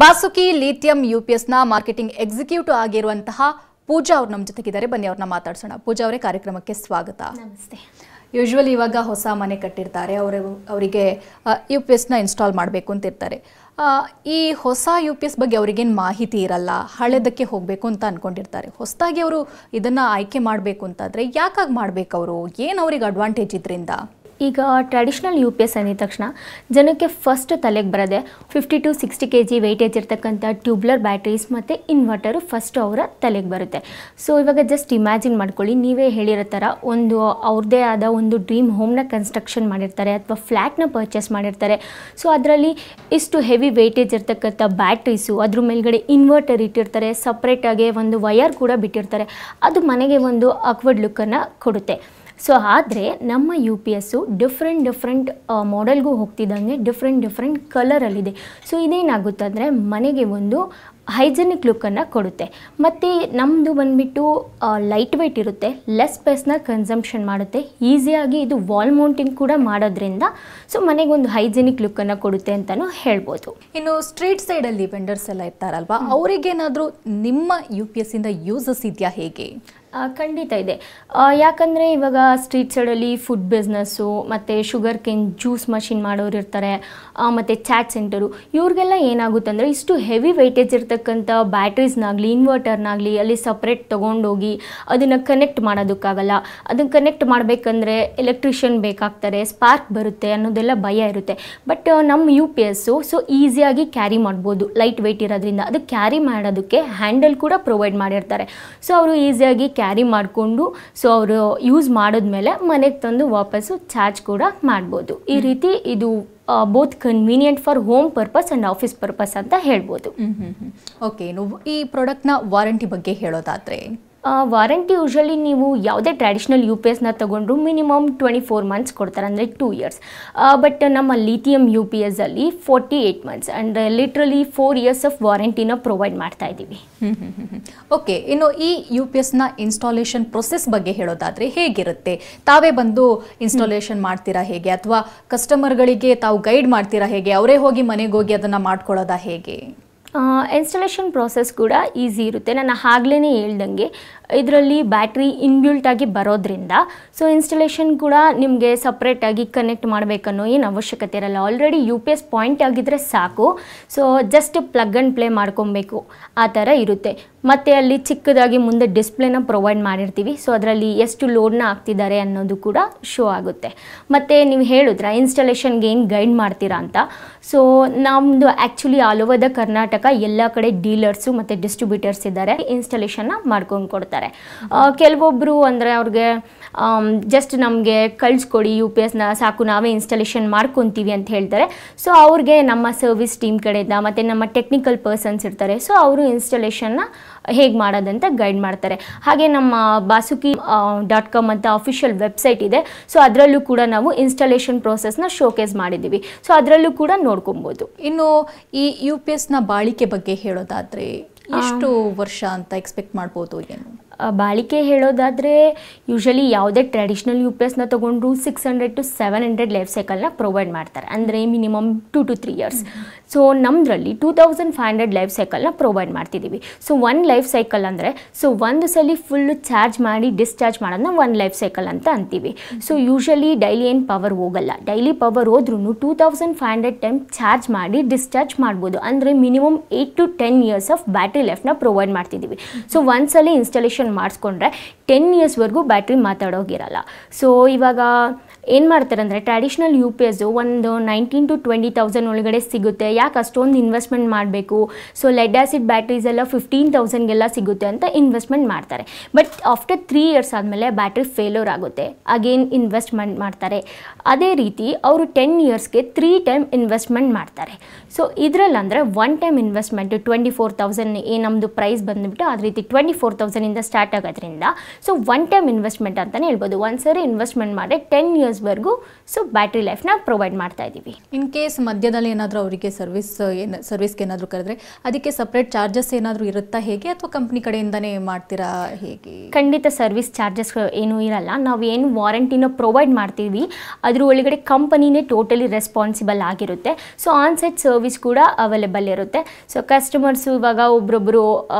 Basuki lithium ಯುಪಿಎಸ್ನ marketing executive ಆಗಿರುವಂತಹ ಪೂಜಾ ಅವರು ನಮ್ಮ ಜೊತೆಗಿದ್ದಾರೆ. ಬನ್ನಿ ಅವ್ರನ್ನ ಮಾತಾಡ್ಸೋಣ. ಪೂಜಾ ಅವರೇ, ಕಾರ್ಯಕ್ರಮಕ್ಕೆ ಸ್ವಾಗತ. ನಮಸ್ತೆ. ಯೂಶುವಲಿ ಇವಾಗ ಹೊಸ ಮನೆ ಕಟ್ಟಿರ್ತಾರೆ, ಅವರಿಗೆ ಯುಪಿಎಸ್ನ ಇನ್ಸ್ಟಾಲ್ ಮಾಡಬೇಕು ಅಂತ ಇರ್ತಾರೆ. ಈ ಹೊಸ ಯುಪಿಎಸ್ ಬಗ್ಗೆ ಅವ್ರಿಗೇನು ಮಾಹಿತಿ ಇರಲ್ಲ, ಹಳೆದಕ್ಕೆ ಹೋಗಬೇಕು ಅಂತ ಅಂದ್ಕೊಂಡಿರ್ತಾರೆ. ಹೊಸದಾಗಿ ಅವರು ಇದನ್ನು ಆಯ್ಕೆ ಮಾಡಬೇಕು ಅಂತಾದರೆ ಯಾಕಾಗಿ ಮಾಡಬೇಕು, ಅವರು ಏನು ಅವ್ರಿಗೆ ಅಡ್ವಾಂಟೇಜ್ ಇದರಿಂದ? ಈಗ ಟ್ರೆಡಿಷ್ನಲ್ ಯು ಪಿ ಎಸ್ ಅಂದಿದ ತಕ್ಷಣ ಜನಕ್ಕೆ ಫಸ್ಟ್ ತಲೆಗೆ ಬರೋದೆ 50 to 60 kg ವೆಯ್ಟೇಜ್ ಇರ್ತಕ್ಕಂಥ ಟ್ಯೂಬ್ಲರ್ ಬ್ಯಾಟ್ರೀಸ್ ಮತ್ತು ಇನ್ವರ್ಟರು ಫಸ್ಟ್ ಅವರ ತಲೆಗೆ ಬರುತ್ತೆ. ಸೊ ಇವಾಗ ಜಸ್ಟ್ ಇಮ್ಯಾಜಿನ್ ಮಾಡ್ಕೊಳ್ಳಿ, ನೀವೇ ಹೇಳಿರೋ ಥರ ಒಂದು ಅವ್ರದ್ದೇ ಆದ ಒಂದು ಡ್ರೀಮ್ ಹೋಮ್ನ ಕನ್ಸ್ಟ್ರಕ್ಷನ್ ಮಾಡಿರ್ತಾರೆ ಅಥವಾ ಫ್ಲ್ಯಾಟ್ನ ಪರ್ಚೇಸ್ ಮಾಡಿರ್ತಾರೆ. ಸೊ ಅದರಲ್ಲಿ ಇಷ್ಟು ಹೆವಿ ವೆಯ್ಟೇಜ್ ಇರ್ತಕ್ಕಂಥ ಬ್ಯಾಟ್ರೀಸು, ಅದ್ರ ಮೇಲ್ಗಡೆ ಇನ್ವರ್ಟರ್ ಇಟ್ಟಿರ್ತಾರೆ, ಸಪ್ರೇಟಾಗಿ ಒಂದು ವಯರ್ ಕೂಡ ಬಿಟ್ಟಿರ್ತಾರೆ. ಅದು ಮನೆಗೆ ಒಂದು ಅಕ್ವರ್ಡ್ ಲುಕ್ಕನ್ನು ಕೊಡುತ್ತೆ. ಸೊ ಆದರೆ ನಮ್ಮ ಯು ಪಿ ಎಸ್ಸು ಡಿಫ್ರೆಂಟ್ ಮಾಡೆಲ್ಗೂ ಹೋಗ್ತಿದ್ದಂಗೆ ಡಿಫ್ರೆಂಟ್ ಕಲರಲ್ಲಿದೆ. ಸೊ ಇದೇನಾಗುತ್ತೆ ಅಂದರೆ ಮನೆಗೆ ಒಂದು ಹೈಜೆನಿಕ್ ಲುಕ್ಕನ್ನು ಕೊಡುತ್ತೆ. ಮತ್ತು ನಮ್ಮದು ಬಂದುಬಿಟ್ಟು ಲೈಟ್ ವೆಯ್ಟ್ ಇರುತ್ತೆ, ಲೆಸ್ ಸ್ಪೇಸ್ನ ಕನ್ಸಂಪ್ಷನ್ ಮಾಡುತ್ತೆ, ಈಸಿಯಾಗಿ ಇದು ವಾಲ್ ಮೌಂಟಿಂಗ್ ಕೂಡ ಮಾಡೋದ್ರಿಂದ ಸೊ ಮನೆಗೆ ಒಂದು ಹೈಜೆನಿಕ್ ಲುಕ್ಕನ್ನು ಕೊಡುತ್ತೆ ಅಂತಲೂ ಹೇಳ್ಬೋದು. ಇನ್ನು ಸ್ಟ್ರೀಟ್ ಸೈಡಲ್ಲಿ ವೆಂಡರ್ಸ್ ಎಲ್ಲ ಇರ್ತಾರಲ್ವಾ, ಅವರಿಗೇನಾದರೂ ನಿಮ್ಮ ಯು ಪಿ ಎಸ್ಸಿಂದ ಯೂಸಸ್ ಇದೆಯಾ, ಹೇಗೆ? ಖಂಡಿತ ಇದೆ. ಯಾಕಂದರೆ ಇವಾಗ ಸ್ಟ್ರೀಟ್ ಸೈಡಲ್ಲಿ ಫುಡ್ ಬಿಸ್ನೆಸ್ಸು ಮತ್ತು ಶುಗರ್ ಕೇನ್ ಜ್ಯೂಸ್ ಮಷಿನ್ ಮಾಡೋರು ಇರ್ತಾರೆ, ಮತ್ತು ಚಾಟ್ ಸೆಂಟರು, ಇವ್ರಿಗೆಲ್ಲ ಏನಾಗುತ್ತೆ ಅಂದರೆ ಇಷ್ಟು ಹೆವಿ ವೆಯ್ಟೇಜ್ ಇರ್ತಕ್ಕಂಥ ಬ್ಯಾಟ್ರೀಸ್ನಾಗಲಿ ಇನ್ವರ್ಟರ್ನಾಗಲಿ ಅಲ್ಲಿ ಸಪ್ರೇಟ್ ತೊಗೊಂಡೋಗಿ ಅದನ್ನು ಕನೆಕ್ಟ್ ಮಾಡೋದಕ್ಕಾಗಲ್ಲ. ಅದನ್ನು ಕನೆಕ್ಟ್ ಮಾಡಬೇಕಂದ್ರೆ ಎಲೆಕ್ಟ್ರಿಷಿಯನ್ ಬೇಕಾಗ್ತಾರೆ, ಸ್ಪಾರ್ಕ್ ಬರುತ್ತೆ ಅನ್ನೋದೆಲ್ಲ ಭಯ ಇರುತ್ತೆ. ಬಟ್ ನಮ್ಮ ಯು ಪಿ ಎಸ್ಸು ಸೊ ಈಸಿಯಾಗಿ ಕ್ಯಾರಿ ಮಾಡ್ಬೋದು, ಲೈಟ್ ವೆಯ್ಟ್ ಇರೋದ್ರಿಂದ. ಅದು ಕ್ಯಾರಿ ಮಾಡೋದಕ್ಕೆ ಹ್ಯಾಂಡಲ್ ಕೂಡ ಪ್ರೊವೈಡ್ ಮಾಡಿರ್ತಾರೆ. ಸೊ ಅವರು ಈಸಿಯಾಗಿ ಕ್ಯಾರಿ ಮಾಡಿಕೊಂಡು ಸೊ ಅವರು ಯೂಸ್ ಮಾಡಿದ್ಮೇಲೆ ಮನೆಗೆ ತಂದು ವಾಪಸ್ಸು ಚಾರ್ಜ್ ಕೂಡ ಮಾಡ್ಬೋದು. ಈ ರೀತಿ ಇದು both convenient for home purpose and office purpose ಅಂತ ಹೇಳ್ಬೋದು. ಓಕೆ, ನೀವು ಈ ಪ್ರಾಡಕ್ಟ್ನ ವಾರಂಟಿ ಬಗ್ಗೆ ಹೇಳೋದಾದರೆ? ವಾರಂಟಿ ಯೂಶಲಿ ನೀವು ಯಾವುದೇ ಟ್ರೆಡಿಷ್ನಲ್ ಯು ಪಿ ಎಸ್ನ ತೊಗೊಂಡ್ರು ಮಿನಿಮಮ್ 24 months ಕೊಡ್ತಾರೆ, ಅಂದರೆ 2 years. ಬಟ್ ನಮ್ಮ ಲಿಥಿಯಂ ಯು ಪಿ ಎಸ್ಸಲ್ಲಿ 48 months and literally 4 years of ವಾರಂಟಿನ ಪ್ರೊವೈಡ್ ಮಾಡ್ತಾ ಇದ್ದೀವಿ. ಓಕೆ, ಇನ್ನು ಈ ಯು ಪಿ ಎಸ್ನ ಇನ್ಸ್ಟಾಲೇಷನ್ ಪ್ರೊಸೆಸ್ ಬಗ್ಗೆ ಹೇಳೋದಾದರೆ ಹೇಗಿರುತ್ತೆ? ತಾವೇ ಬಂದು ಇನ್ಸ್ಟಾಲೇಷನ್ ಮಾಡ್ತೀರಾ ಹೇಗೆ, ಅಥವಾ ಕಸ್ಟಮರ್ಗಳಿಗೆ ತಾವು ಗೈಡ್ ಮಾಡ್ತೀರಾ ಹೇಗೆ, ಅವರೇ ಹೋಗಿ ಮನೆಗೆ ಹೋಗಿ ಅದನ್ನು ಮಾಡ್ಕೊಳ್ಳೋದಾ ಹೇಗೆ? ಇನ್ಸ್ಟಾಲೇಷನ್ ಪ್ರೋಸೆಸ್ ಕೂಡ ಈಸಿ ಇರುತ್ತೆ. ನಾನು ಆಗಲೇ ಹೇಳ್ದಂಗೆ ಇದರಲ್ಲಿ ಬ್ಯಾಟ್ರಿ ಇನ್ಬಿಲ್ಟಾಗಿ ಬರೋದ್ರಿಂದ ಸೊ ಇನ್ಸ್ಟಾಲೇಷನ್ ಕೂಡ ನಿಮಗೆ ಸಪ್ರೇಟಾಗಿ ಕನೆಕ್ಟ್ ಮಾಡಬೇಕನ್ನೋ ಏನು ಅವಶ್ಯಕತೆ ಇರಲ್ಲ. Already U P S point ಆಗಿದ್ದರೆ ಸಾಕು. So just plug and play ಮಾಡ್ಕೊಬೇಕು, ಆ ಥರ ಇರುತ್ತೆ. ಮತ್ತು ಅಲ್ಲಿ ಚಿಕ್ಕದಾಗಿ ಮುಂದೆ ಡಿಸ್ಪ್ಲೇನ ಪ್ರೊವೈಡ್ ಮಾಡಿರ್ತೀವಿ. ಸೊ ಅದರಲ್ಲಿ ಎಷ್ಟು ಲೋಡ್ನ ಹಾಕ್ತಿದ್ದಾರೆ ಅನ್ನೋದು ಕೂಡ ಶೋ ಆಗುತ್ತೆ. ಮತ್ತು ನೀವು ಹೇಳಿದ್ರೆ ಇನ್ಸ್ಟಾಲೇಷನ್ಗೆ ಏನು ಗೈಡ್ ಮಾಡ್ತೀರಾ ಅಂತ. ಸೊ ನಮ್ಮದು actually all over the Karnataka ಎಲ್ಲ ಕಡೆ ಡೀಲರ್ಸು ಮತ್ತು ಡಿಸ್ಟ್ರಿಬ್ಯೂಟರ್ಸ್ ಇದ್ದಾರೆ, ಇನ್ಸ್ಟಾಲೇಷನ್ನ ಮಾಡ್ಕೊಂಡು ಕೊಡ್ತಾರೆ. ಕೆಲವೊಬ್ಬರು ಅಂದರೆ ಅವ್ರಿಗೆ ಜಸ್ಟ್ ನಮಗೆ ಕಳಿಸ್ಕೊಡಿ ಯು ಪಿ ಎಸ್ನ, ಸಾಕು ನಾವೇ ಇನ್ಸ್ಟಾಲೇಷನ್ ಮಾಡ್ಕೊತೀವಿ ಅಂತ ಹೇಳ್ತಾರೆ. ಸೊ ಅವ್ರಿಗೆ ನಮ್ಮ ಸರ್ವಿಸ್ ಟೀಮ್ ಕಡೆಯಿಂದ ಮತ್ತು ನಮ್ಮ ಟೆಕ್ನಿಕಲ್ ಪರ್ಸನ್ಸ್ ಇರ್ತಾರೆ. ಸೊ ಅವರು ಇನ್ಸ್ಟಾಲೇಷನ್ನ ಹೇಗೆ ಮಾಡೋದಂತ ಗೈಡ್ ಮಾಡ್ತಾರೆ. ಹಾಗೆ ನಮ್ಮ basuki.com ಅಂತ ಅಫಿಷಿಯಲ್ ವೆಬ್ಸೈಟ್ ಇದೆ. ಸೊ ಅದರಲ್ಲೂ ಕೂಡ ನಾವು ಇನ್ಸ್ಟಾಲೇಷನ್ ಪ್ರೋಸೆಸ್ನ ಶೋಕೇಸ್ ಮಾಡಿದ್ದೀವಿ. ಸೊ ಅದರಲ್ಲೂ ಕೂಡ ನೋಡ್ಕೊಬೋದು. ಇನ್ನು ಈ ಯು ಪಿ ಎಸ್ನ ಬಾಳಿಕೆ ಬಗ್ಗೆ ಹೇಳೋದಾದರೆ ಎಷ್ಟು ವರ್ಷ ಅಂತ ಎಕ್ಸ್ಪೆಕ್ಟ್ ಮಾಡ್ಬೋದು? ಏನು ಬಾಳಿಕೆ ಹೇಳೋದಾದರೆ ಯೂಶಲಿ ಯಾವುದೇ ಟ್ರೆಡಿಷ್ನಲ್ ಯು ಪಿ ಎಸ್ನ ತೊಗೊಂಡ್ರು 600 to 700 ಲೈಫ್ ಸೈಕಲ್ನ ಪ್ರೊವೈಡ್ ಮಾಡ್ತಾರೆ, ಅಂದರೆ ಮಿನಿಮಮ್ 2 to 3 years. ಸೊ ನಮ್ಮದ್ರಲ್ಲಿ 2500 ಲೈಫ್ ಸೈಕಲ್ನ ಪ್ರೊವೈಡ್ ಮಾಡ್ತಿದ್ದೀವಿ. ಸೊ 1 ಲೈಫ್ ಸೈಕಲ್ ಅಂದರೆ ಸೊ ಒಂದು ಸಲ ಫುಲ್ಲು ಚಾರ್ಜ್ ಮಾಡಿ ಡಿಸ್ಚಾರ್ಜ್ ಮಾಡೋದನ್ನ 1 ಲೈಫ್ ಸೈಕಲ್ ಅಂತ ಅಂತೀವಿ. ಸೊ ಯೂಶಲಿ ಡೈಲಿ ಏನು ಪವರ್ ಹೋಗಲ್ಲ, ಡೈಲಿ ಪವರ್ ಹೋದ್ರೂ 2500 ಟೈಮ್ ಚಾರ್ಜ್ ಮಾಡಿ ಡಿಸ್ಚಾರ್ಜ್ ಮಾಡ್ಬೋದು. ಅಂದರೆ minimum 8 to 10 years of battery ಲೈಫ್ನ ಪ್ರೊವೈಡ್ ಮಾಡ್ತಿದ್ದೀವಿ. ಸೊ ಒಂದ್ಸಲ ಇನ್ಸ್ಟಾಲೇಷನ್ ಮಾಡಿಸ್ಕೊಂಡ್ರೆ 10 yearsವರೆಗೂ ಬ್ಯಾಟ್ರಿ ಮಾತಾಡೋಗಿರಲ್ಲ. ಸೊ ಇವಾಗ ಏನು ಮಾಡ್ತಾರೆ ಅಂದರೆ ಟ್ರೆಡಿಷ್ನಲ್ ಯು ಪಿ ಎಸ್ಸು ಒಂದು 19,000 to 20,000 ಒಳಗಡೆ ಸಿಗುತ್ತೆ. ಯಾಕೆ ಅಷ್ಟೊಂದು ಇನ್ವೆಸ್ಟ್ಮೆಂಟ್ ಮಾಡಬೇಕು? ಸೊ ಲೆಡ್ ಆ್ಯಸಿಡ್ ಬ್ಯಾಟ್ರೀಸ್ ಎಲ್ಲ 15,000ಗೆಲ್ಲ ಸಿಗುತ್ತೆ ಅಂತ ಇನ್ವೆಸ್ಟ್ಮೆಂಟ್ ಮಾಡ್ತಾರೆ. ಬಟ್ ಆಫ್ಟರ್ 3 years ಆದಮೇಲೆ ಬ್ಯಾಟ್ರಿ ಫೇಲ್ಯೂರ್ ಆಗುತ್ತೆ, ಅಗೇನ್ ಇನ್ವೆಸ್ಟ್ಮೆಂಟ್ ಮಾಡ್ತಾರೆ. ಅದೇ ರೀತಿ ಅವರು 10 yearsಗೆ 3 ಟೈಮ್ ಇನ್ವೆಸ್ಟ್ಮೆಂಟ್ ಮಾಡ್ತಾರೆ. ಸೊ ಇದರಲ್ಲಿ ಅಂದರೆ 1 ಟೈಮ್ ಇನ್ವೆಸ್ಟ್ಮೆಂಟು 24,000 ಏನು ನಮ್ಮದು ಪ್ರೈಸ್ ಬಂದುಬಿಟ್ಟು ಅದೇ ರೀತಿ 24,000ಇಂದ ಸ್ಟಾರ್ಟ್ ಆಗೋದ್ರಿಂದ ಸೊ 1 ಟೈಮ್ ಇನ್ವೆಸ್ಟ್ಮೆಂಟ್ ಅಂತಲೇ ಹೇಳ್ಬೋದು. ಒಂದ್ಸರಿ ಇನ್ವೆಸ್ಟ್ಮೆಂಟ್ ಮಾಡಿ 10 years ಇಯರ್ಸ್ವರೆಗೂ ಸೊ ಬ್ಯಾಟ್ರಿ ಲೈಫ್ನ ಪ್ರೊವೈಡ್ ಮಾಡ್ತಾ ಇದ್ದೀವಿ. ಇನ್ ಕೇಸ್ ಮಧ್ಯದಲ್ಲಿ ಏನಾದರೂ ಅವರಿಗೆ ಸರ್ವಿಸ್ಗೆ ಏನಾದರೂ ಕರೆದ್ರೆ ಅದಕ್ಕೆ ಸಪ್ರೇಟ್ ಚಾರ್ಜಸ್ ಏನಾದರೂ ಇರುತ್ತಾ ಹೇಗೆ, ಅಥವಾ ಕಂಪ್ನಿ ಕಡೆಯಿಂದನೇ ಮಾಡ್ತೀರಾ ಹೇಗೆ? ಖಂಡಿತ ಸರ್ವಿಸ್ ಚಾರ್ಜಸ್ ಏನೂ ಇರಲ್ಲ. ನಾವು ಏನು ವಾರಂಟಿನ ಪ್ರೊವೈಡ್ ಮಾಡ್ತೀವಿ ಅದ್ರ ಒಳಗಡೆ ಕಂಪನಿನೇ ಟೋಟಲಿ ರೆಸ್ಪಾನ್ಸಿಬಲ್ ಆಗಿರುತ್ತೆ. ಸೊ ಆನ್ಸೈಟ್ ಸರ್ವಿಸ್ ಕೂಡ ಅವೈಲೇಬಲ್ ಇರುತ್ತೆ. ಸೊ ಕಸ್ಟಮರ್ಸು ಇವಾಗ ಒಬ್ಬರೊಬ್ಬರು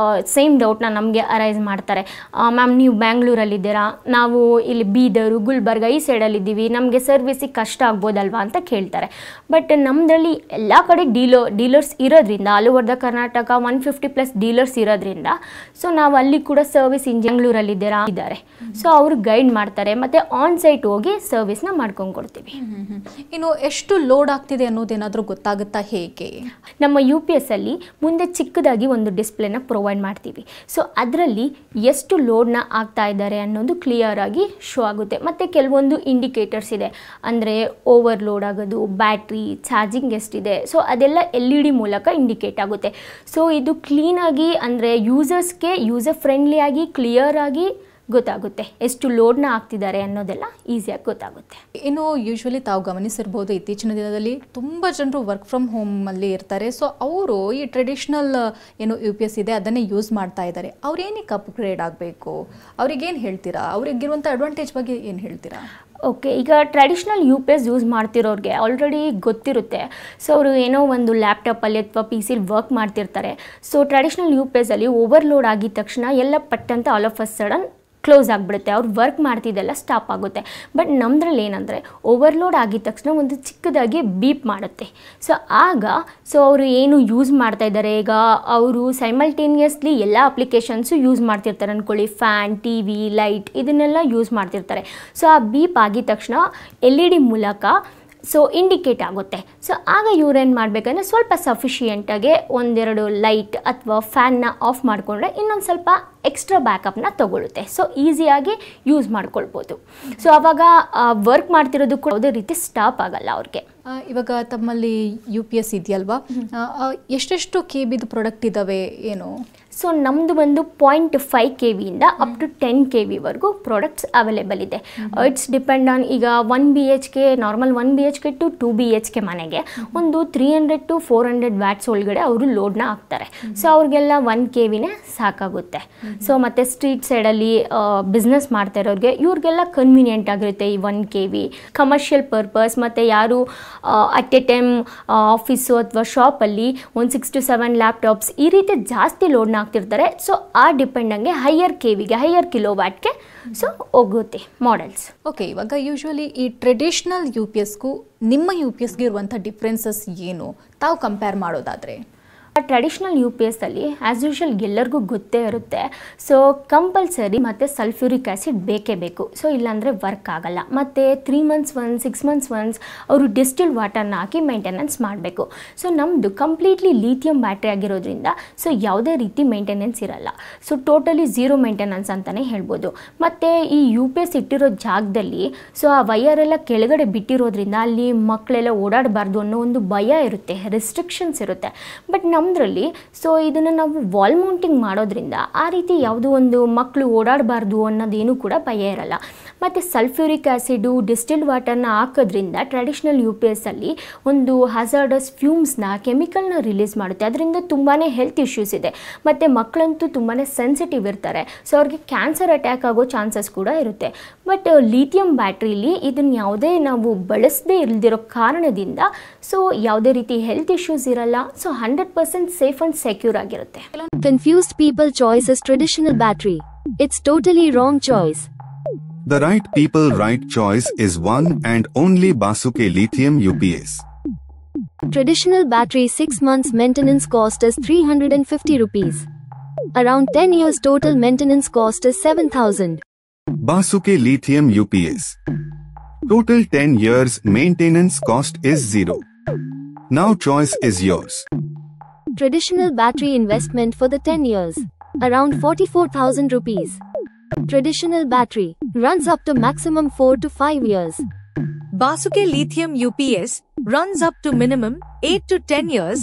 ಸೇಮ್ ಡೌಟ್ನ ನಮಗೆ ಅರೈಸ್ ಮಾಡ್ತಾರೆ. ಮ್ಯಾಮ್ ನೀವು ಬ್ಯಾಂಗ್ಳೂರಲ್ಲಿದ್ದೀರಾ, ನಾವು ಇಲ್ಲಿ ಬೀದರು ಗುಲ್ಬರ್ಗ ಈ ಸೈಡಲ್ಲಿದ್ದೀವಿ, ನಮಗೆ ಸರ್ವಿಸಿಗೆ ಕಷ್ಟ ಆಗ್ಬೋದಲ್ವಾ ಅಂತ ಕೇಳ್ತಾರೆ. ಬಟ್ ನಮ್ಮದ್ರಲ್ಲಿ ಎಲ್ಲ ಕಡೆ ಡೀಲರ್ಸ್ ಇರೋದ್ರಿಂದ all over the Karnataka 150+ dealers ಇರೋದ್ರಿಂದ ಸೊ ನಾವು ಅಲ್ಲಿ ಕೂಡ ಸರ್ವಿಸ್ ಬೆಂಗಳೂರಲ್ಲಿದ್ದೀರಾ ಇದ್ದಾರೆ, ಸೊ ಅವರು ಗೈಡ್ ಮಾಡ್ತಾರೆ ಮತ್ತು ಆನ್ ಸೈಟ್ ಹೋಗಿ ಸರ್ವಿಸ್ನ ಮಾಡ್ಕೊಂಡು ಕೊಡ್ತೀವಿ. ಇನ್ನು ಎಷ್ಟು ಲೋಡ್ ಆಗ್ತಿದೆ ಅನ್ನೋದೇನಾದರೂ ಗೊತ್ತಾಗುತ್ತಾ ಹೇಗೆ? ನಮ್ಮ UPS ಅಲ್ಲಿ ಮುಂದೆ ಚಿಕ್ಕದಾಗಿ ಒಂದು ಡಿಸ್ಪ್ಲೇನ ಪ್ರೊವೈಡ್ ಮಾಡ್ತೀವಿ. ಸೊ ಅದರಲ್ಲಿ ಎಷ್ಟು ಲೋಡ್ನ ಆಗ್ತಾ ಇದ್ದಾರೆ ಅನ್ನೋದು ಕ್ಲಿಯರ್ ಆಗಿ ಶೋ ಆಗುತ್ತೆ. ಮತ್ತು ಕೆಲವೊಂದು ಇಂಡಿಕೇಟರ್ಸ್ ಇದೆ, ಅಂದರೆ ಓವರ್ಲೋಡ್ ಆಗೋದು, ಬ್ಯಾಟ್ರಿ ಚಾರ್ಜಿಂಗ್ ಎಷ್ಟಿದೆ, ಸೊ ಅದೆಲ್ಲ LED ಮೂಲಕ ಇಂಡಿಕೇಟ್ ಆಗುತ್ತೆ. ಸೊ ಇದು ಕ್ಲೀನಾಗಿ ಅಂದರೆ ಯೂಸರ್ಸ್ಗೆ ಯೂಸರ್ ಫ್ರೆಂಡ್ಲಿ ಆಗಿ ಕ್ಲಿಯರ್ ಆಗಿ ಗೊತ್ತಾಗುತ್ತೆ ಎಷ್ಟು ಲೋಡ್ನ ಆಗ್ತಿದ್ದಾರೆ ಅನ್ನೋದೆಲ್ಲ ಈಸಿಯಾಗಿ ಗೊತ್ತಾಗುತ್ತೆ. ಇನ್ನು ಯೂಶ್ವಲಿ ತಾವು ಗಮನಿಸಿರ್ಬೋದು, ಇತ್ತೀಚಿನ ದಿನದಲ್ಲಿ ತುಂಬ ಜನರು ವರ್ಕ್ ಫ್ರಮ್ ಹೋಮಲ್ಲಿ ಇರ್ತಾರೆ. ಸೊ ಅವರು ಈ ಟ್ರೆಡಿಷ್ನಲ್ ಏನು UPS ಇದೆ ಅದನ್ನೇ ಯೂಸ್ ಮಾಡ್ತಾ ಇದ್ದಾರೆ. ಅವ್ರೇನಕ್ಕೆ ಅಪ್ಗ್ರೇಡ್ ಆಗಬೇಕು, ಅವ್ರಿಗೇನು ಹೇಳ್ತೀರಾ? ಅವ್ರಿಗಿರುವಂಥ ಅಡ್ವಾಂಟೇಜ್ ಬಗ್ಗೆ ಏನು ಹೇಳ್ತೀರಾ? ಓಕೆ, ಈಗ ಟ್ರೆಡಿಷ್ನಲ್ UPS ಯೂಸ್ ಮಾಡ್ತಿರೋರಿಗೆ ಆಲ್ರೆಡಿ ಗೊತ್ತಿರುತ್ತೆ. ಸೊ ಅವರು ಏನೋ ಒಂದು ಲ್ಯಾಪ್ಟಾಪಲ್ಲಿ ಅಥವಾ PC ವರ್ಕ್ ಮಾಡ್ತಿರ್ತಾರೆ. ಸೊ ಟ್ರೆಡಿಷ್ನಲ್ UPSಲ್ಲಿ ಓವರ್ಲೋಡ್ ಆಗಿದ ತಕ್ಷಣ ಎಲ್ಲ ಪಟ್ಟಂತ all of a sudden close ಆಗಿಬಿಡುತ್ತೆ, ಅವ್ರು ವರ್ಕ್ ಮಾಡ್ತಿದ್ದೆಲ್ಲ ಸ್ಟಾಪ್ ಆಗುತ್ತೆ. ಬಟ್ ನಮ್ಮದ್ರಲ್ಲಿ ಏನಂದರೆ ಓವರ್ಲೋಡ್ ಆಗಿದ ತಕ್ಷಣ ಒಂದು ಚಿಕ್ಕದಾಗಿ ಬೀಪ್ ಮಾಡುತ್ತೆ. ಸೊ ಆಗ ಅವರು ಏನು ಯೂಸ್ ಮಾಡ್ತಾ ಇದ್ದಾರೆ, ಈಗ ಅವರು ಸೈಮಲ್ಟೇನಿಯಸ್ಲಿ ಎಲ್ಲ ಅಪ್ಲಿಕೇಶನ್ಸು ಯೂಸ್ ಮಾಡ್ತಿರ್ತಾರೆ ಅಂದ್ಕೊಳ್ಳಿ, ಫ್ಯಾನ್, TV, ಲೈಟ್ ಇದನ್ನೆಲ್ಲ ಯೂಸ್ ಮಾಡ್ತಿರ್ತಾರೆ. ಸೊ ಆ ಬೀಪ್ ಆಗಿದ ತಕ್ಷಣ LED ಮೂಲಕ ಸೊ ಇಂಡಿಕೇಟ್ ಆಗುತ್ತೆ. ಸೊ ಆಗ ಇವ್ರೇನು ಮಾಡಬೇಕಂದ್ರೆ ಸ್ವಲ್ಪ ಸಫಿಷಿಯೆಂಟಾಗಿ ಒಂದೆರಡು ಲೈಟ್ ಅಥವಾ ಫ್ಯಾನ್ನ ಆಫ್ ಮಾಡಿಕೊಂಡ್ರೆ ಇನ್ನೊಂದು ಸ್ವಲ್ಪ ಎಕ್ಸ್ಟ್ರಾ ಬ್ಯಾಕಪ್ನ ತೊಗೊಳುತ್ತೆ. ಸೊ ಈಸಿಯಾಗಿ ಯೂಸ್ ಮಾಡ್ಕೊಳ್ಬೋದು. ಸೊ ಆವಾಗ ವರ್ಕ್ ಮಾಡ್ತಿರೋದು ಕೂಡ ಯಾವುದೇ ರೀತಿ ಸ್ಟಾಪ್ ಆಗಲ್ಲ ಅವ್ರಿಗೆ. ಇವಾಗ ತಮ್ಮಲ್ಲಿ UPS ಇದೆಯಲ್ವಾ, ಎಷ್ಟೆಷ್ಟು KBದು ಪ್ರಾಡಕ್ಟ್ ಇದ್ದಾವೆ ಏನು? ಸೊ ನಮ್ಮದು ಒಂದು 0.5 KBಯಿಂದ ಅಪ್ ಟು 10 KBವರೆಗೂ ಪ್ರಾಡಕ್ಟ್ಸ್ ಅವೈಲೇಬಲ್ ಇದೆ. ಇಟ್ಸ್ ಡಿಪೆಂಡ್ ಆನ್, ಈಗ 1 BHK normal 1 BHK to 2 BHK ಮನೆಗೆ ಒಂದು 300 to 400 ವ್ಯಾಟ್ಸ್ ಒಳಗಡೆ ಅವರು ಲೋಡ್ನ ಹಾಕ್ತಾರೆ. ಸೊ ಅವ್ರಿಗೆಲ್ಲ 1 KBನೇ ಸಾಕಾಗುತ್ತೆ. ಸೊ ಮತ್ತು ಸ್ಟ್ರೀಟ್ ಸೈಡಲ್ಲಿ ಬಿಸ್ನೆಸ್ ಮಾಡ್ತಾ ಇರೋರಿಗೆ ಇವ್ರಿಗೆಲ್ಲ ಕನ್ವೀನಿಯೆಂಟ್ ಆಗಿರುತ್ತೆ ಈ 1 KB. ಕಮರ್ಷಿಯಲ್ ಪರ್ಪಸ್ ಮತ್ತು ಯಾರು ಅಟ್ ಎ ಟೈಮ್ ಆಫೀಸು ಅಥವಾ ಶಾಪಲ್ಲಿ ಒಂದು 6 to 7 ಲ್ಯಾಪ್ಟಾಪ್ಸ್ ಈ ರೀತಿ ಜಾಸ್ತಿ ಲೋಡ್ನ ಆಗ್ತಿರ್ತಾರೆ. ಸೊ ಆ ಡಿಪೆಂಡಂಗೆ ಹೈಯರ್ KBಗೆ ಹೈಯರ್ ಕಿಲೋವ್ಯಾಟ್ಗೆ ಸೊ ಹೋಗುತ್ತೆ ಮಾಡೆಲ್ಸ್. ಓಕೆ, ಇವಾಗ ಯೂಶ್ವಲಿ ಈ ಟ್ರೆಡಿಷ್ನಲ್ UPSಗೂ ನಿಮ್ಮ UPSಗೆ ಇರುವಂಥ ಡಿಫ್ರೆನ್ಸಸ್ ಏನು ತಾವು ಕಂಪೇರ್ ಮಾಡೋದಾದರೆ? ಟ್ರೆಡಿಷ್ನಲ್ UPSಲ್ಲಿ ಆ್ಯಸ್ ಯೂಶುವಲ್ ಎಲ್ಲರಿಗೂ ಗೊತ್ತೇ ಇರುತ್ತೆ. ಸೊ ಕಂಪಲ್ಸರಿ ಮತ್ತು ಸಲ್ಫ್ಯೂರಿಕ್ ಆ್ಯಸಿಡ್ ಬೇಕೇ ಬೇಕು. ಸೊ ಇಲ್ಲಾಂದರೆ ವರ್ಕ್ ಆಗಲ್ಲ. ಮತ್ತು 3 months ಒನ್ಸ್ 6 months ಒನ್ಸ್ ಅವರು ಡಿಸ್ಟಿಲ್ ವಾಟರ್ನ ಹಾಕಿ ಮೇಂಟೆನೆನ್ಸ್ ಮಾಡಬೇಕು. ಸೊ ನಮ್ಮದು ಕಂಪ್ಲೀಟ್ಲಿ ಲೀಥಿಯಂ ಬ್ಯಾಟ್ರಿ ಆಗಿರೋದ್ರಿಂದ ಸೊ ಯಾವುದೇ ರೀತಿ ಮೇಂಟೆನೆನ್ಸ್ ಇರಲ್ಲ. ಸೊ ಟೋಟಲಿ ಝೀರೋ ಮೇಂಟೆನೆನ್ಸ್ ಅಂತಲೇ ಹೇಳ್ಬೋದು. ಮತ್ತು ಈ UPS ಇಟ್ಟಿರೋ ಜಾಗದಲ್ಲಿ ಸೊ ಆ ವೈಯರೆಲ್ಲ ಕೆಳಗಡೆ ಬಿಟ್ಟಿರೋದ್ರಿಂದ ಅಲ್ಲಿ ಮಕ್ಕಳೆಲ್ಲ ಓಡಾಡಬಾರ್ದು ಅನ್ನೋ ಒಂದು ಭಯ ಇರುತ್ತೆ, ರೆಸ್ಟ್ರಿಕ್ಷನ್ಸ್ ಇರುತ್ತೆ. ಬಟ್ ನಮ್ಮದ್ರಲ್ಲಿ ಸೊ ಇದನ್ನು ನಾವು ವಾಲ್ ಮೌಂಟಿಂಗ್ ಮಾಡೋದ್ರಿಂದ ಆ ರೀತಿ ಯಾವುದೋ ಒಂದು ಮಕ್ಕಳು ಓಡಾಡಬಾರ್ದು ಅನ್ನೋದೇನು ಕೂಡ ಭಯ ಇರಲ್ಲ. ಮತ್ತು ಸಲ್ಫ್ಯೂರಿಕ್ ಆ್ಯಸಿಡು ಡಿಸ್ಟಿಲ್ಡ್ ವಾಟರ್ನ ಹಾಕೋದ್ರಿಂದ ಟ್ರೆಡಿಷ್ನಲ್ UPSಲ್ಲಿ ಒಂದು ಹಜಾರ್ಡಸ್ ಫ್ಯೂಮ್ಸ್ನ ಕೆಮಿಕಲ್ನ ರಿಲೀಸ್ ಮಾಡುತ್ತೆ. ಅದರಿಂದ ತುಂಬಾ ಹೆಲ್ತ್ ಇಶ್ಯೂಸ್ ಇದೆ. ಮತ್ತು ಮಕ್ಕಳಂತೂ ತುಂಬಾ ಸೆನ್ಸಿಟಿವ್ ಇರ್ತಾರೆ. ಸೊ ಅವ್ರಿಗೆ ಕ್ಯಾನ್ಸರ್ ಅಟ್ಯಾಕ್ ಆಗೋ ಚಾನ್ಸಸ್ ಕೂಡ ಇರುತ್ತೆ. ಬಟ್ ಲಿಥಿಯಂ ಬ್ಯಾಟ್ರಿಲಿ ಇದನ್ನು ಯಾವುದೇ ನಾವು ಬಳಸದೇ ಇಲ್ದಿರೋ ಕಾರಣದಿಂದ ಸೊ ಯಾವುದೇ ರೀತಿ ಹೆಲ್ತ್ ಇಶ್ಯೂಸ್ ಇರಲ್ಲ. ಸೊ 100% ಸೇಫ್ ಅಂಡ್ ಸೆಕ್ಯೂರ್ ಆಗಿರುತ್ತೆ. Confused people choice is traditional battery. It's totally wrong choice. The right people right choice is one and only Basuke Lithium UPS. Traditional battery 6 months maintenance cost is 350 rupees. Around 10 years total maintenance cost is 7,000. Basuke Lithium UPS. Total 10 years maintenance cost is 0. Now choice is yours. Traditional battery investment for the 10 years. Around 44,000 rupees. Traditional battery runs up to maximum 4 to 5 years. Basuke Lithium UPS runs up to minimum 8 to 10 years.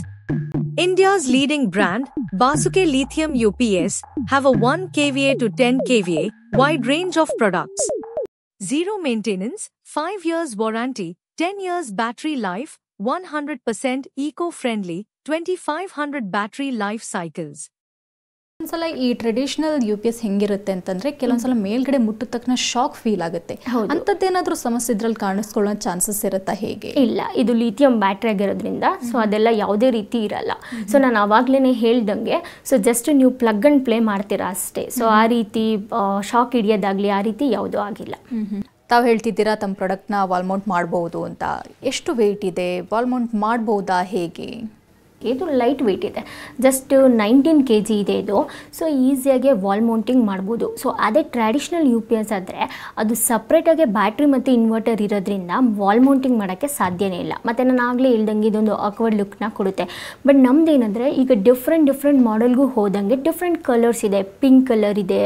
India's leading brand, Basuke Lithium UPS, have a 1 kVA to 10 kVA wide range of products. 0 maintenance, 5 years warranty, 10 years battery life, 100% eco-friendly, 2500 battery life cycles. ಒಂದ್ಸಲ ಈ traditional UPS ಹೆಂಗಿರುತ್ತೆ ಅಂತಂದ್ರೆ ಕೆಲವೊಂದ್ಸಲ ಮೇಲ್ಗಡೆ ಮುಟ್ಟಿದ ತಕ್ಷಣ shock feel ಆಗುತ್ತೆ. ಅಂತದ್ದೇನಾದ್ರೂ ಸಮಸ್ಯೆ ಇದ್ರಲ್ಲಿ ಕಾಣಿಸ್ಕೊಳ್ಳೋ ಚಾನ್ಸಸ್ ಇರುತ್ತಾ ಹೇಗೆ? ಇಲ್ಲ, ಇದು ಲಿಥಿಯಂ ಬ್ಯಾಟ್ರಿ ಆಗಿರೋದ್ರಿಂದ ಸೊ ಅದೆಲ್ಲ ಯಾವುದೇ ರೀತಿ ಇರಲ್ಲ. ಸೊ ನಾನು ಆವಾಗ್ಲೇ ಹೇಳ್ದಂಗೆ ಸೊ ಜಸ್ಟ್ ನೀವು ಪ್ಲಗ್ ಅಂಡ್ ಪ್ಲೇ ಮಾಡ್ತೀರಾ ಅಷ್ಟೇ. ಸೊ ಆ ರೀತಿ ಶಾಕ್ ಹಿಡಿಯೋದಾಗ್ಲಿ ಆ ರೀತಿ ಯಾವುದೂ ಆಗಿಲ್ಲ. ತಾವು ಹೇಳ್ತಿದ್ದೀರಾ ತಮ್ಮ ಪ್ರಾಡಕ್ಟ್ನ ವಾಲ್ ಮೌಂಟ್ ಮಾಡಬಹುದು ಅಂತ. ಎಷ್ಟು ವೆಯ್ಟ್ ಇದೆ? ವಾಲ್ ಮೌಂಟ್ ಮಾಡ್ಬೋದಾ ಹೇಗೆ? ಇದು ಲೈಟ್ ವೆಯ್ಟ್ ಇದೆ, ಜಸ್ಟ್ 19 kg ಇದೆ ಇದು. ಸೊ ಈಸಿಯಾಗಿ ವಾಲ್ ಮೌಂಟಿಂಗ್ ಮಾಡ್ಬೋದು. ಸೊ ಅದೇ ಟ್ರ್ಯಾಡಿಷ್ನಲ್ UPS ಆದರೆ ಅದು ಸಪ್ರೇಟಾಗಿ ಬ್ಯಾಟ್ರಿ ಮತ್ತು ಇನ್ವರ್ಟರ್ ಇರೋದ್ರಿಂದ ವಾಲ್ ಮೌಂಟಿಂಗ್ ಮಾಡೋಕ್ಕೆ ಸಾಧ್ಯನೇ ಇಲ್ಲ. ಮತ್ತು ನಾನು ಆಗಲೇ ಹೇಳ್ದಂಗೆ ಇದೊಂದು ಆಕ್ವರ್ಡ್ ಲುಕ್ನ ಕೊಡುತ್ತೆ. ಬಟ್ ನಮ್ದು ಏನಂದರೆ ಈಗ ಡಿಫ್ರೆಂಟ್ ಮಾಡೆಲ್ಗೂ ಹೋದಂಗೆ ಡಿಫ್ರೆಂಟ್ ಕಲರ್ಸ್ ಇದೆ. ಪಿಂಕ್ ಕಲರ್ ಇದೆ,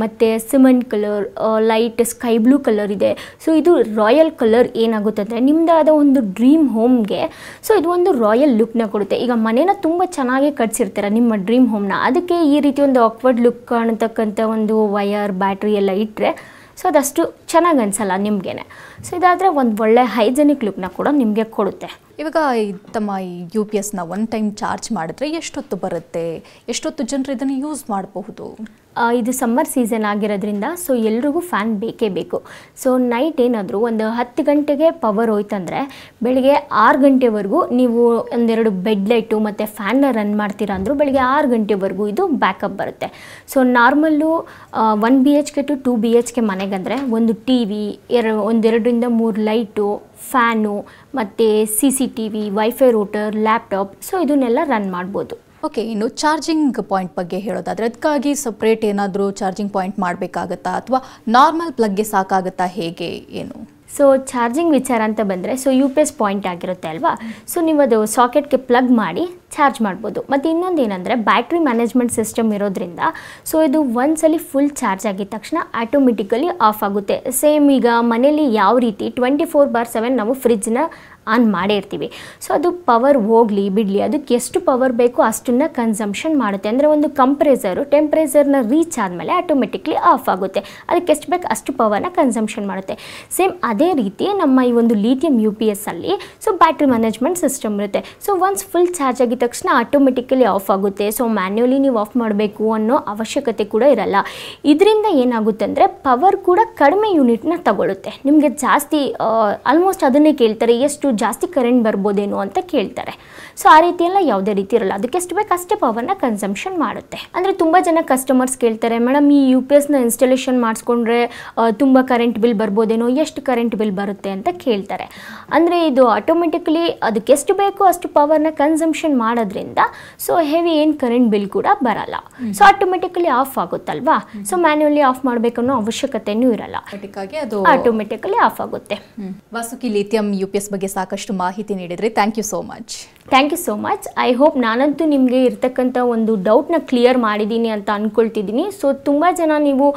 ಮತ್ತು cement colour, light sky blue colour ಇದೆ. ಸೊ ಇದು ರಾಯಲ್ ಕಲರ್ ಏನಾಗುತ್ತೆ ಅಂದರೆ ನಿಮ್ಮದಾದ ಒಂದು ಡ್ರೀಮ್ ಹೋಮ್ಗೆ ಸೊ ಇದು ಒಂದು ರಾಯಲ್ ಲುಕ್ನ ಕೊಡುತ್ತೆ. ಈಗ ಮನೇನ ತುಂಬ ಚೆನ್ನಾಗಿ ಕಟ್ಸಿರ್ತೀರ ನಿಮ್ಮ ಡ್ರೀಮ್ ಹೋಮ್ನ, ಅದಕ್ಕೆ ಈ ರೀತಿ ಒಂದು ಆಕ್ವರ್ಡ್ ಲುಕ್ ಕಾಣತಕ್ಕಂಥ ಒಂದು ವಯರ್ ಬ್ಯಾಟ್ರಿ ಎಲ್ಲ ಇಟ್ಟರೆ ಸೊ ಅದಷ್ಟು ಚೆನ್ನಾಗಿ ಅನಿಸಲ್ಲ ನಿಮಗೇನೆ. ಸೊ ಇದಾದರೆ ಒಂದು ಒಳ್ಳೆ ಹೈಜೆನಿಕ್ ಲುಕ್ನ ಕೂಡ ನಿಮಗೆ ಕೊಡುತ್ತೆ. ಇವಾಗ ತಮ್ಮ UPSನ ಒನ್ ಟೈಮ್ ಚಾರ್ಜ್ ಮಾಡಿದ್ರೆ ಎಷ್ಟೊತ್ತು ಬರುತ್ತೆ? ಎಷ್ಟೊತ್ತು ಜನರು ಇದನ್ನು ಯೂಸ್ ಮಾಡಬಹುದು? ಇದು ಸಮ್ಮರ್ ಸೀಸನ್ ಆಗಿರೋದ್ರಿಂದ ಸೊ ಎಲ್ರಿಗೂ ಫ್ಯಾನ್ ಬೇಕೇ ಬೇಕು. ಸೊ ನೈಟ್ ಏನಾದರೂ ಒಂದು 10 ಗಂಟೆಗೆ ಪವರ್ ಹೋಯ್ತಂದರೆ ಬೆಳಿಗ್ಗೆ 6 ಗಂಟೆವರೆಗೂ ನೀವು ಒಂದೆರಡು ಬೆಡ್ ಲೈಟು ಮತ್ತು ಫ್ಯಾನ್ನ ರನ್ ಮಾಡ್ತೀರಾ ಅಂದರೂ ಬೆಳಿಗ್ಗೆ 6 ಗಂಟೆವರೆಗೂ ಇದು ಬ್ಯಾಕಪ್ ಬರುತ್ತೆ. So normal 1 BHK to 2 BHK ಮನೆಗಂದರೆ ಒಂದು TV, 2ರಿಂದ 3 ಲೈಟು, ಫ್ಯಾನು ಮತ್ತು CCTV, wifi router, laptop so ಇದನ್ನೆಲ್ಲ ರನ್ ಮಾಡ್ಬೋದು. ಓಕೆ, ಇನ್ನು ಚಾರ್ಜಿಂಗ್ ಪಾಯಿಂಟ್ ಬಗ್ಗೆ ಹೇಳೋದಾದರೆ ಅದಕ್ಕಾಗಿ ಸಪ್ರೇಟ್ ಏನಾದರೂ ಚಾರ್ಜಿಂಗ್ ಪಾಯಿಂಟ್ ಮಾಡಬೇಕಾಗತ್ತಾ ಅಥವಾ ನಾರ್ಮಲ್ ಪ್ಲಗ್ಗೆ ಸಾಕಾಗುತ್ತಾ ಹೇಗೆ ಏನು? ಸೊ ಚಾರ್ಜಿಂಗ್ ವಿಚಾರ ಅಂತ ಬಂದರೆ ಸೊ UPS ಪಾಯಿಂಟ್ ಆಗಿರುತ್ತೆ ಅಲ್ವಾ. ಸೊ ನೀವು ಅದು ಸಾಕೆಟ್ಗೆ ಪ್ಲಗ್ ಮಾಡಿ ಚಾರ್ಜ್ ಮಾಡ್ಬೋದು. ಮತ್ತು ಇನ್ನೊಂದು ಏನಂದರೆ ಬ್ಯಾಟ್ರಿ ಮ್ಯಾನೇಜ್ಮೆಂಟ್ ಸಿಸ್ಟಮ್ ಇರೋದ್ರಿಂದ ಸೊ ಇದು ಒಂದ್ಸಲಿ ಫುಲ್ ಚಾರ್ಜ್ ಆಗಿದ ತಕ್ಷಣ ಆಟೋಮೆಟಿಕಲಿ ಆಫ್ ಆಗುತ್ತೆ. ಸೇಮ್ ಈಗ ಮನೇಲಿ ಯಾವ ರೀತಿ 24/7 ನಾವು ಫ್ರಿಜ್ನ ಆನ್ ಮಾಡೇ ಇರ್ತೀವಿ. ಸೊ ಅದು ಪವರ್ ಹೋಗಲಿ ಬಿಡಲಿ ಅದಕ್ಕೆ ಎಷ್ಟು ಪವರ್ ಬೇಕೋ ಅಷ್ಟನ್ನು ಕನ್ಸಂಪ್ಷನ್ ಮಾಡುತ್ತೆ. ಅಂದರೆ ಒಂದು ಕಂಪ್ರೆಸರು ಟೆಂಪ್ರೇಚರ್ನ ರೀಚ್ ಆದಮೇಲೆ ಆಟೋಮೆಟಿಕ್ಲಿ ಆಫ್ ಆಗುತ್ತೆ. ಅದಕ್ಕೆ ಎಷ್ಟು ಬೇಕು ಅಷ್ಟು ಪವರ್ನ ಕನ್ಸಂಪ್ಷನ್ ಮಾಡುತ್ತೆ. ಸೇಮ್ ಅದೇ ರೀತಿ ನಮ್ಮ ಈ ಒಂದು ಲಿಥಿಯಂ UPS ಅಲ್ಲಿ ಸೊ ಬ್ಯಾಟ್ರಿ ಮ್ಯಾನೇಜ್ಮೆಂಟ್ ಸಿಸ್ಟಮ್ ಇರುತ್ತೆ. ಸೊ ಒನ್ಸ್ ಫುಲ್ ಚಾರ್ಜ್ ಆಗಿದ ತಕ್ಷಣ ಆಟೋಮೆಟಿಕಲಿ ಆಫ್ ಆಗುತ್ತೆ. ಸೊ ಮ್ಯಾನ್ಯುವಲಿ ನೀವು ಆಫ್ ಮಾಡಬೇಕು ಅನ್ನೋ ಅವಶ್ಯಕತೆ ಕೂಡ ಇರಲ್ಲ. ಇದರಿಂದ ಏನಾಗುತ್ತೆ ಅಂದರೆ ಪವರ್ ಕೂಡ ಕಡಿಮೆ ಯೂನಿಟ್ನ ತಗೊಳುತ್ತೆ. ನಿಮಗೆ ಜಾಸ್ತಿ ಆಲ್ಮೋಸ್ಟ್ ಅದನ್ನೇ ಕೇಳ್ತಾರೆ, ಎಷ್ಟು ಜಾಸ್ತಿ ಕರೆಂಟ್ ಬರ್ಬೋದೇನೋ ಅಂತ ಕೇಳ್ತಾರೆ. ಸೊ ಆ ರೀತಿಯೆಲ್ಲ ಯಾವುದೇ ರೀತಿ ಇರಲ್ಲ. ಅದಕ್ಕೆ ಎಷ್ಟು ಬೇಕು ಅಷ್ಟೇ ಪವರ್ನ ಕನ್ಸಂಪ್ಷನ್ ಮಾಡುತ್ತೆ. ಅಂದರೆ ತುಂಬ ಜನ ಕಸ್ಟಮರ್ಸ್ ಕೇಳ್ತಾರೆ, ಮೇಡಮ್ ಈ UPSನ ಇನ್ಸ್ಟಾಲೇಷನ್ ಮಾಡಿಸ್ಕೊಂಡ್ರೆ ತುಂಬ ಕರೆಂಟ್ ಬಿಲ್ ಬರ್ಬೋದೇನೋ, ಎಷ್ಟು ಕರೆಂಟ್ ಬಿಲ್ ಬರುತ್ತೆ ಅಂತ ಕೇಳ್ತಾರೆ. ಅಂದರೆ ಇದು ಆಟೋಮೆಟಿಕಲಿ ಅದಕ್ಕೆ ಎಷ್ಟು ಬೇಕೋ ಅಷ್ಟು ಪವರ್ನ ಕನ್ಸಂಪ್ಷನ್ ಮಾಡೋದ್ರಿಂದ ಸೊ ಹೆವಿ ಏನು ಕರೆಂಟ್ ಬಿಲ್ ಕೂಡ ಬರಲ್ಲ. ಸೊ ಆಟೋಮೆಟಿಕಲಿ ಆಫ್ ಆಗುತ್ತಲ್ವಾ. ಸೊ ಮ್ಯಾನ್ಯುವಲಿ ಆಫ್ ಮಾಡಬೇಕನ್ನೋ ಅವಶ್ಯಕತೆಯೂ ಇರಲ್ಲ, ಅದು ಆಟೋಮೆಟಿಕಲಿ ಆಫ್ ಆಗುತ್ತೆ. ವಾಸುಕಿ ಲಿಥಿಯಂ UPS ಬಗ್ಗೆ ಸಾಕಷ್ಟು ಮಾಹಿತಿ ನೀಡಿದ್ರಿ. Thank you so much. Thank you so much. I hope ನಾನಂತೂ ನಿಮಗೆ ಇರ್ತಕ್ಕಂಥ ಒಂದು ಡೌಟ್ನ ಕ್ಲಿಯರ್ ಮಾಡಿದ್ದೀನಿ ಅಂತ ಅಂದ್ಕೊಳ್ತಿದ್ದೀನಿ. ಸೊ ತುಂಬ ಜನ ನೀವು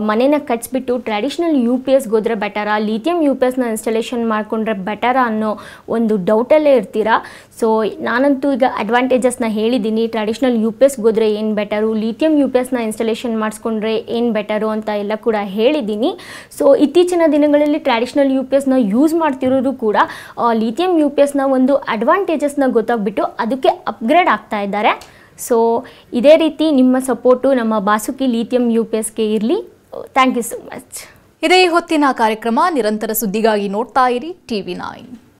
ಮನೇನ ಕಟ್ಸ್ಬಿಟ್ಟು ಟ್ರ್ಯಾಡಿಷ್ನಲ್ UPSಗೆ ಹೋದರೆ ಬೆಟರಾ, ಲಿಥಿಯಂ UPSನ ಇನ್ಸ್ಟಾಲೇಷನ್ ಮಾಡಿಕೊಂಡ್ರೆ ಬೆಟರಾ ಅನ್ನೋ ಒಂದು ಡೌಟಲ್ಲೇ ಇರ್ತೀರಾ. ಸೊ ನಾನಂತೂ ಈಗ ಅಡ್ವಾಂಟೇಜಸ್ನ ಹೇಳಿದ್ದೀನಿ. ಟ್ರ್ಯಾಡಿಷ್ನಲ್ UPSಗೆ ಹೋದರೆ ಏನು ಬೆಟರು, ಲಿಥಿಯಂ UPSನ ಇನ್ಸ್ಟಾಲೇಷನ್ ಮಾಡಿಸ್ಕೊಂಡ್ರೆ ಏನು ಬೆಟರು ಅಂತ ಎಲ್ಲ ಕೂಡ ಹೇಳಿದ್ದೀನಿ. ಸೊ ಇತ್ತೀಚಿನ ದಿನಗಳಲ್ಲಿ ಟ್ರ್ಯಾಡಿಷ್ನಲ್ UPSನ ಯೂಸ್ ಮಾಡ್ತಿರೋರು ಕೂಡ ಲಿಥಿಯಂ UPSನ ಒಂದು ಅಡ್ವಾಂಟೇಜಸ್ನ ಗೊತ್ತಾಗ್ಬಿಟ್ಟು ಅದಕ್ಕೆ ಅಪ್ಗ್ರೇಡ್ ಆಗ್ತಾ ಇದ್ದಾರೆ. ಸೊ ಇದೇ ರೀತಿ ನಿಮ್ಮ ಸಪೋರ್ಟು ನಮ್ಮ ಬಾಸುಕಿ ಲಿಥಿಯಂ UPSಗೆ ಇರಲಿ. Thank you so much. ಇದೇ ಹೊತ್ತಿನ ಕಾರ್ಯಕ್ರಮ. ನಿರಂತರ ಸುದ್ದಿಗಾಗಿ ನೋಡ್ತಾ ಇರಿ TV9.